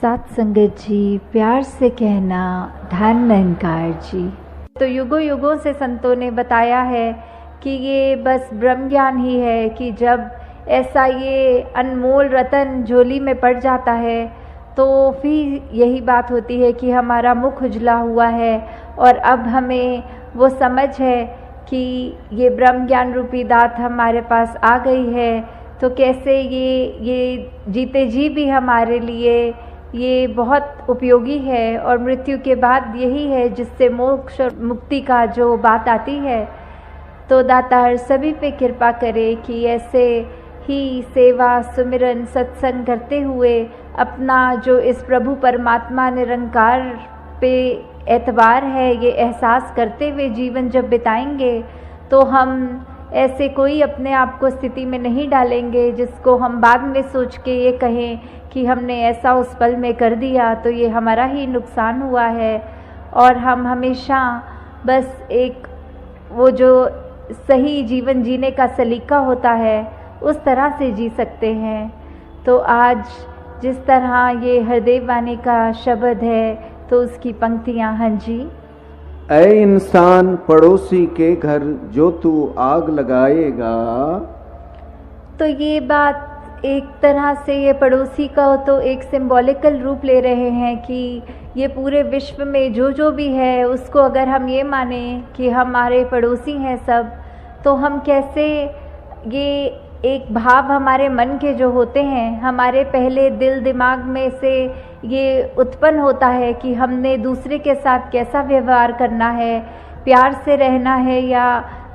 सात संगत जी, प्यार से कहना धन निरंकार जी। तो युगों युगों से संतों ने बताया है कि ये बस ब्रह्म ज्ञान ही है कि जब ऐसा ये अनमोल रतन झोली में पड़ जाता है तो फिर यही बात होती है कि हमारा मुख उजला हुआ है और अब हमें वो समझ है कि ये ब्रह्म ज्ञान रूपी दात हमारे पास आ गई है। तो कैसे ये जीते जी भी हमारे लिए ये बहुत उपयोगी है और मृत्यु के बाद यही है जिससे मोक्ष और मुक्ति का जो बात आती है। तो दातार सभी पे कृपा करे कि ऐसे ही सेवा सुमिरन सत्संग करते हुए अपना जो इस प्रभु परमात्मा निरंकार पे एतबार है ये एहसास करते हुए जीवन जब बिताएंगे तो हम ऐसे कोई अपने आप को स्थिति में नहीं डालेंगे जिसको हम बाद में सोच के ये कहें कि हमने ऐसा उस पल में कर दिया तो ये हमारा ही नुकसान हुआ है। और हम हमेशा बस एक वो जो सही जीवन जीने का सलीका होता है उस तरह से जी सकते हैं। तो आज जिस तरह ये हरदेव वाणी का शब्द है तो उसकी पंक्तियाँ। हाँ जी। ऐ इंसान पड़ोसी के घर जो तू आग लगाएगा। तो ये बात एक तरह से ये पड़ोसी का तो एक सिंबॉलिकल रूप ले रहे हैं कि ये पूरे विश्व में जो भी है उसको अगर हम ये माने कि हमारे पड़ोसी हैं सब, तो हम कैसे ये एक भाव हमारे मन के जो होते हैं हमारे पहले दिल दिमाग में से ये उत्पन्न होता है कि हमने दूसरे के साथ कैसा व्यवहार करना है, प्यार से रहना है या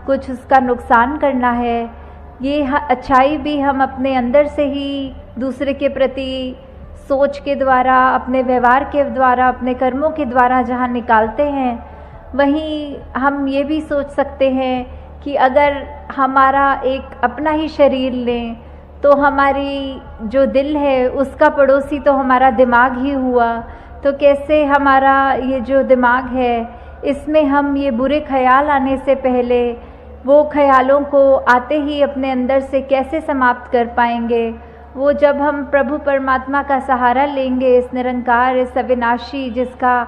कुछ उसका नुकसान करना है। ये अच्छाई भी हम अपने अंदर से ही दूसरे के प्रति सोच के द्वारा, अपने व्यवहार के द्वारा, अपने कर्मों के द्वारा जहाँ निकालते हैं, वहीं हम ये भी सोच सकते हैं कि अगर हमारा एक अपना ही शरीर लें तो हमारी जो दिल है उसका पड़ोसी तो हमारा दिमाग ही हुआ। तो कैसे हमारा ये जो दिमाग है इसमें हम ये बुरे ख्याल आने से पहले वो ख्यालों को आते ही अपने अंदर से कैसे समाप्त कर पाएंगे। वो जब हम प्रभु परमात्मा का सहारा लेंगे, इस निरंकार, इस अविनाशी जिसका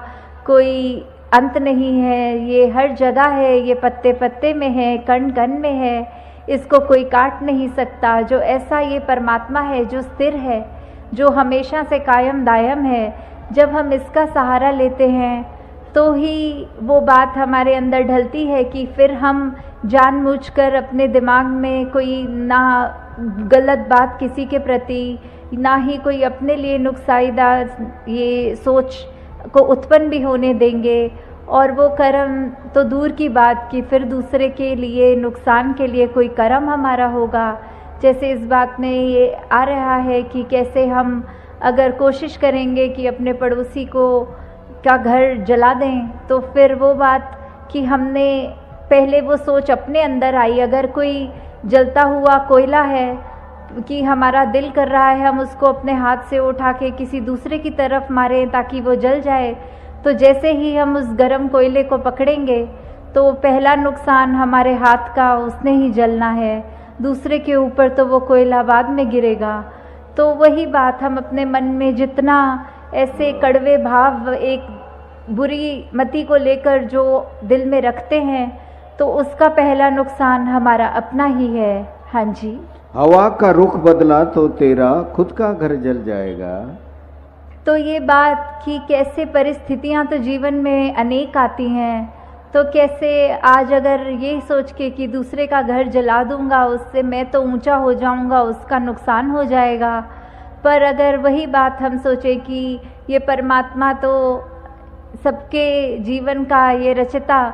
कोई अंत नहीं है, ये हर जगह है, ये पत्ते पत्ते में है, कण कण में है, इसको कोई काट नहीं सकता। जो ऐसा ये परमात्मा है जो स्थिर है, जो हमेशा से कायम दायम है, जब हम इसका सहारा लेते हैं तो ही वो बात हमारे अंदर ढलती है कि फिर हम जानबूझकर अपने दिमाग में कोई ना गलत बात किसी के प्रति, ना ही कोई अपने लिए नुकसानदायक ये सोच को उत्पन्न भी होने देंगे। और वो कर्म तो दूर की बात कि फिर दूसरे के लिए नुकसान के लिए कोई कर्म हमारा होगा। जैसे इस बात में ये आ रहा है कि कैसे हम अगर कोशिश करेंगे कि अपने पड़ोसी को का घर जला दें तो फिर वो बात कि हमने पहले वो सोच अपने अंदर आई, अगर कोई जलता हुआ कोयला है कि हमारा दिल कर रहा है हम उसको अपने हाथ से उठा के किसी दूसरे की तरफ मारें ताकि वो जल जाए, तो जैसे ही हम उस गर्म कोयले को पकड़ेंगे तो पहला नुकसान हमारे हाथ का, उसने ही जलना है, दूसरे के ऊपर तो वो कोयला बाद में गिरेगा। तो वही बात हम अपने मन में जितना ऐसे कड़वे भाव एक बुरी मति को लेकर जो दिल में रखते हैं तो उसका पहला नुकसान हमारा अपना ही है। हाँ जी। हवा का रुख बदला तो तेरा खुद का घर जल जाएगा। तो ये बात कि कैसे परिस्थितियां तो जीवन में अनेक आती हैं, तो कैसे आज अगर ये सोच के कि दूसरे का घर जला दूंगा उससे मैं तो ऊंचा हो जाऊंगा, उसका नुकसान हो जाएगा। पर अगर वही बात हम सोचें कि ये परमात्मा तो सबके जीवन का ये रचता,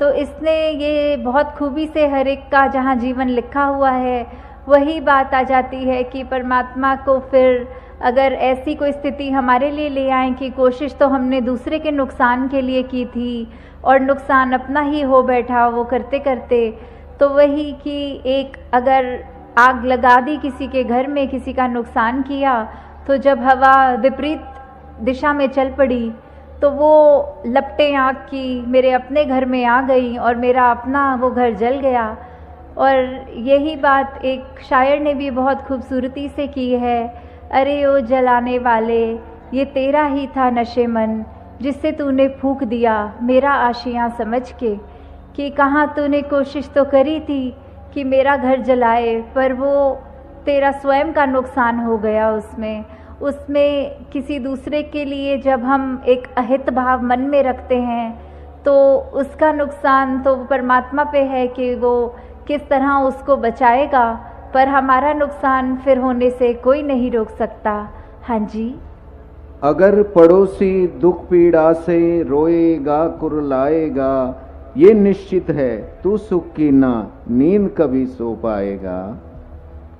तो इसने ये बहुत खूबी से हर एक का जहाँ जीवन लिखा हुआ है वही बात आ जाती है कि परमात्मा को फिर अगर ऐसी कोई स्थिति हमारे लिए ले आए कि कोशिश तो हमने दूसरे के नुकसान के लिए की थी और नुकसान अपना ही हो बैठा वो करते करते, तो वही कि एक अगर आग लगा दी किसी के घर में, किसी का नुकसान किया, तो जब हवा विपरीत दिशा में चल पड़ी तो वो लपटें आग की मेरे अपने घर में आ गई और मेरा अपना वो घर जल गया। और यही बात एक शायर ने भी बहुत खूबसूरती से की है, अरे ओ जलाने वाले ये तेरा ही था नशेमन जिससे तूने फूंक दिया मेरा आशियाँ समझ के, कि कहाँ तूने कोशिश तो करी थी कि मेरा घर जलाए, पर वो तेरा स्वयं का नुकसान हो गया। उसमें किसी दूसरे के लिए जब हम एक अहित भाव मन में रखते हैं तो उसका नुकसान तो परमात्मा पे है कि वो किस तरह उसको बचाएगा, पर हमारा नुकसान फिर होने से कोई नहीं रोक सकता। हाँ जी। अगर पड़ोसी दुख पीड़ा से रोएगा कुरलाएगा, ये निश्चित है तू सुख की ना नींद कभी सो पाएगा।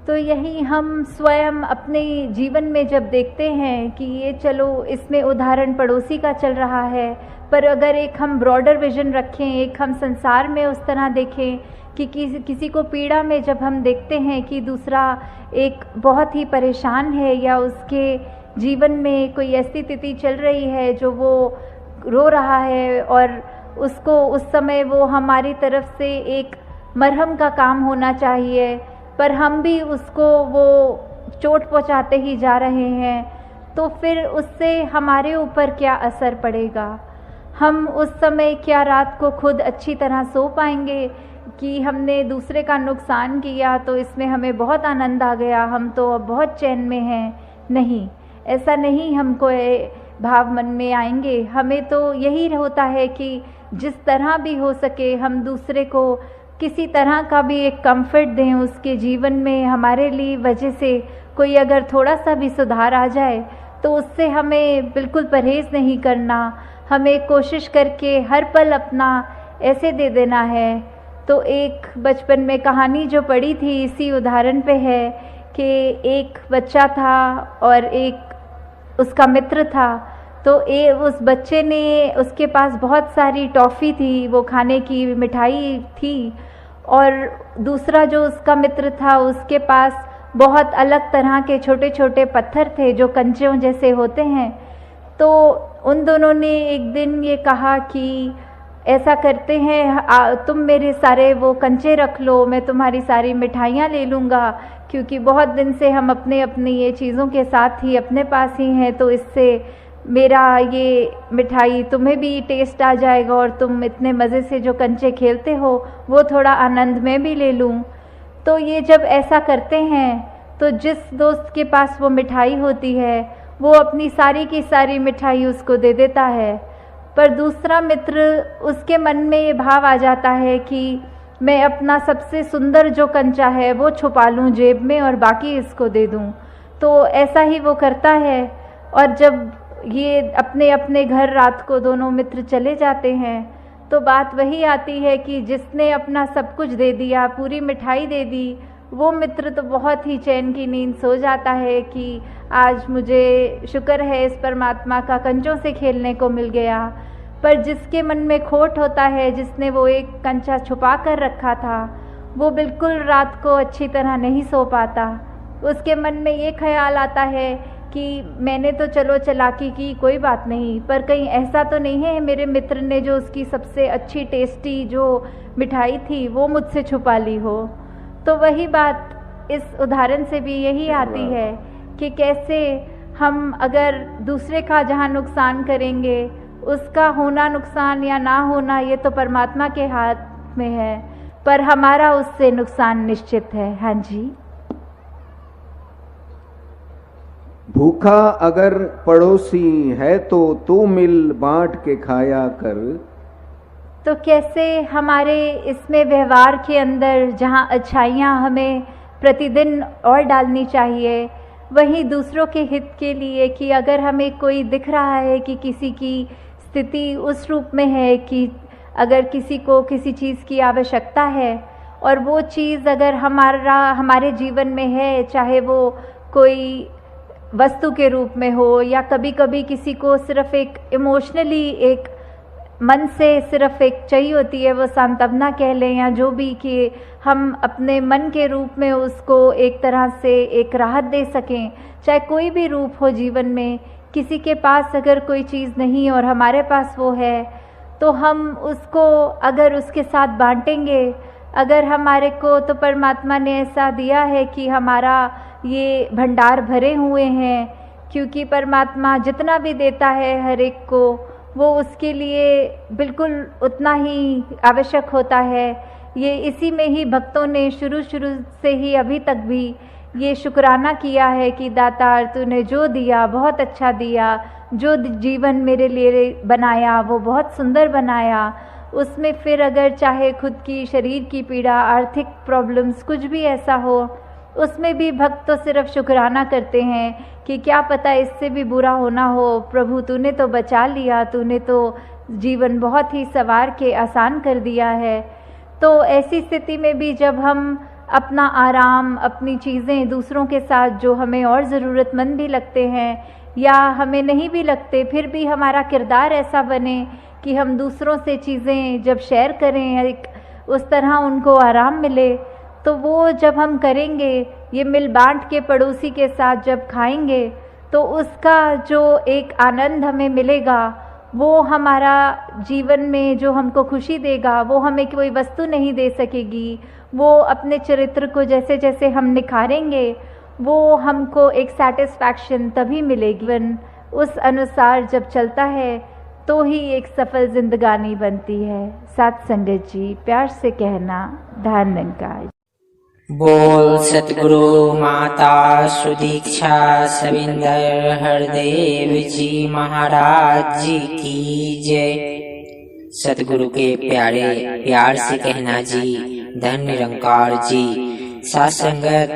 तो यही हम स्वयं अपने जीवन में जब देखते हैं कि ये चलो इसमें उदाहरण पड़ोसी का चल रहा है, पर अगर एक हम ब्रॉडर विजन रखें, एक हम संसार में उस तरह देखें कि किसी को पीड़ा में जब हम देखते हैं कि दूसरा एक बहुत ही परेशान है या उसके जीवन में कोई ऐसी स्थिति चल रही है जो वो रो रहा है और उसको उस समय वो हमारी तरफ से एक मरहम का काम होना चाहिए, पर हम भी उसको वो चोट पहुंचाते ही जा रहे हैं, तो फिर उससे हमारे ऊपर क्या असर पड़ेगा। हम उस समय क्या रात को खुद अच्छी तरह सो पाएंगे कि हमने दूसरे का नुकसान किया तो इसमें हमें बहुत आनंद आ गया, हम तो अब बहुत चैन में हैं। नहीं, ऐसा नहीं हमको भाव मन में आएंगे। हमें तो यही होता है कि जिस तरह भी हो सके हम दूसरे को किसी तरह का भी एक कंफर्ट दें उसके जीवन में। हमारे लिए वजह से कोई अगर थोड़ा सा भी सुधार आ जाए तो उससे हमें बिल्कुल परहेज़ नहीं करना, हमें कोशिश करके हर पल अपना ऐसे दे देना है। तो एक बचपन में कहानी जो पढ़ी थी इसी उदाहरण पे है कि एक बच्चा था और एक उसका मित्र था। तो उस बच्चे ने, उसके पास बहुत सारी टॉफ़ी थी, वो खाने की मिठाई थी, और दूसरा जो उसका मित्र था उसके पास बहुत अलग तरह के छोटे छोटे पत्थर थे जो कंचों जैसे होते हैं। तो उन दोनों ने एक दिन ये कहा कि ऐसा करते हैं, तुम मेरे सारे वो कंचे रख लो, मैं तुम्हारी सारी मिठाइयाँ ले लूँगा, क्योंकि बहुत दिन से हम अपनी ये चीज़ों के साथ ही अपने पास ही हैं, तो इससे मेरा ये मिठाई तुम्हें भी टेस्ट आ जाएगा और तुम इतने मज़े से जो कंचे खेलते हो वो थोड़ा आनंद में भी ले लूँ। तो ये जब ऐसा करते हैं तो जिस दोस्त के पास वो मिठाई होती है वो अपनी सारी की सारी मिठाई उसको दे देता है, पर दूसरा मित्र, उसके मन में ये भाव आ जाता है कि मैं अपना सबसे सुंदर जो कंचा है वो छुपा लूँ जेब में और बाकी इसको दे दूँ। तो ऐसा ही वो करता है, और जब ये अपने अपने घर रात को दोनों मित्र चले जाते हैं तो बात वही आती है कि जिसने अपना सब कुछ दे दिया, पूरी मिठाई दे दी, वो मित्र तो बहुत ही चैन की नींद सो जाता है कि आज मुझे शुक्र है इस परमात्मा का कंचों से खेलने को मिल गया। पर जिसके मन में खोट होता है, जिसने वो एक कंचा छुपा कर रखा था, वो बिल्कुल रात को अच्छी तरह नहीं सो पाता। उसके मन में ये ख्याल आता है कि मैंने तो चलो चालाकी की, कोई बात नहीं, पर कहीं ऐसा तो नहीं है मेरे मित्र ने जो उसकी सबसे अच्छी टेस्टी जो मिठाई थी वो मुझसे छुपा ली हो। तो वही बात इस उदाहरण से भी यही आती है कि कैसे हम अगर दूसरे का जहाँ नुकसान करेंगे, उसका होना नुकसान या ना होना ये तो परमात्मा के हाथ में है, पर हमारा उससे नुकसान निश्चित है। हाँ जी। भूखा अगर पड़ोसी है तो तू मिल बांट के खाया कर। तो कैसे हमारे इसमें व्यवहार के अंदर जहाँ अच्छाइयाँ हमें प्रतिदिन और डालनी चाहिए, वहीं दूसरों के हित के लिए कि अगर हमें कोई दिख रहा है कि किसी की स्थिति उस रूप में है कि अगर किसी को किसी चीज़ की आवश्यकता है और वो चीज़ अगर हमारे जीवन में है, चाहे वो कोई वस्तु के रूप में हो या कभी कभी किसी को सिर्फ एक इमोशनली एक मन से सिर्फ एक चाहिए होती है, वो सांत्वना कह लें या जो भी, कि हम अपने मन के रूप में उसको एक तरह से एक राहत दे सकें। चाहे कोई भी रूप हो जीवन में, किसी के पास अगर कोई चीज़ नहीं और हमारे पास वो है तो हम उसको अगर उसके साथ बांटेंगे, अगर हमारे को तो परमात्मा ने ऐसा दिया है कि हमारा ये भंडार भरे हुए हैं क्योंकि परमात्मा जितना भी देता है हर एक को, वो उसके लिए बिल्कुल उतना ही आवश्यक होता है। ये इसी में ही भक्तों ने शुरू से ही अभी तक भी ये शुक्राना किया है कि दातार तूने जो दिया बहुत अच्छा दिया, जो जीवन मेरे लिए बनाया वो बहुत सुंदर बनाया। उसमें फिर अगर चाहे खुद की शरीर की पीड़ा, आर्थिक प्रॉब्लम्स, कुछ भी ऐसा हो, उसमें भी भक्त तो सिर्फ शुक्राना करते हैं कि क्या पता इससे भी बुरा होना हो, प्रभु तूने तो बचा लिया, तूने तो जीवन बहुत ही संवार के आसान कर दिया है। तो ऐसी स्थिति में भी जब हम अपना आराम, अपनी चीज़ें दूसरों के साथ जो हमें और ज़रूरतमंद भी लगते हैं या हमें नहीं भी लगते, फिर भी हमारा किरदार ऐसा बने कि हम दूसरों से चीज़ें जब शेयर करें, एक उस तरह उनको आराम मिले, तो वो जब हम करेंगे, ये मिल बांट के पड़ोसी के साथ जब खाएंगे, तो उसका जो एक आनंद हमें मिलेगा, वो हमारा जीवन में जो हमको खुशी देगा, वो हमें कोई वस्तु नहीं दे सकेगी। वो अपने चरित्र को जैसे जैसे हम निखारेंगे, वो हमको एक सेटिस्फैक्शन तभी मिलेगी। उस अनुसार जब चलता है तो ही एक सफल जिंदगानी बनती है। साथ संगत जी, प्यार से कहना, धन निरंकार। बोल सतगुरु माता सुदीक्षा सविंदर हरदेव जी महाराज जी की जय। सतगुरु के प्यारे प्यार से कहना जी, धन निरंकार जी। सत्संगत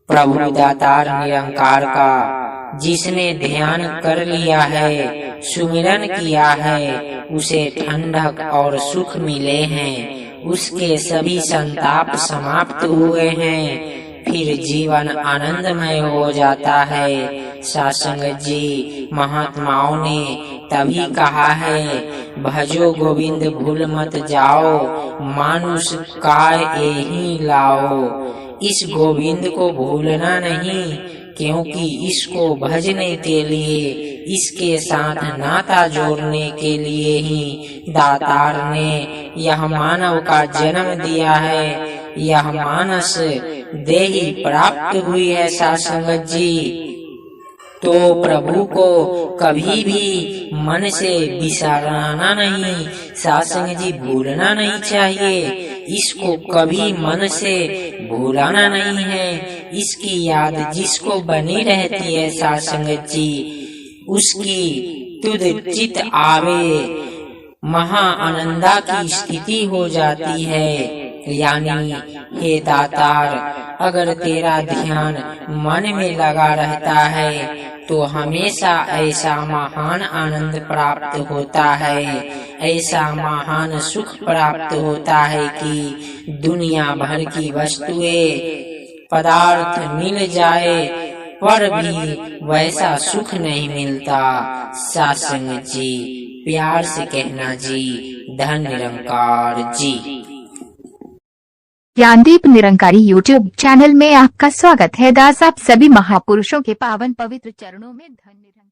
प्रभु दातार निरंकार का जिसने ध्यान कर लिया है, सुमिरन किया है, उसे ठंडक और सुख मिले हैं, उसके सभी संताप समाप्त हुए हैं, फिर जीवन आनंदमय हो जाता है। सत्संग जी, महात्माओं ने तभी कहा है, भजो गोविंद भूल मत जाओ, मानुष काय यही लाओ। इस गोविंद को भूलना नहीं, क्योंकि इसको भजने के लिए, इसके साथ नाता जोड़ने के लिए ही दातार ने यह मानव का जन्म दिया है, यह मानस देही प्राप्त हुई है। सत्संग जी, तो प्रभु को कभी भी मन से बिसरना नहीं, सत्संग जी भूलना नहीं चाहिए, इसको कभी मन से भूलाना नहीं है। इसकी याद जिसको बनी रहती है सत्संग जी, उसकी तुद चित आवे, महा आनंदा की स्थिति हो जाती है। यानी हे दातार, अगर तेरा ध्यान मन में लगा रहता है तो हमेशा ऐसा महान आनंद प्राप्त होता है, ऐसा महान सुख प्राप्त होता है कि दुनिया भर की वस्तुएं पदार्थ मिल जाए पर भी वैसा सुख नहीं मिलता। सत्संग जी, प्यार से कहना जी, धन निरंकार जी। ज्ञानदीप निरंकारी यूट्यूब चैनल में आपका स्वागत है दास। आप सभी महापुरुषों के पावन पवित्र चरणों में धन निरंकार।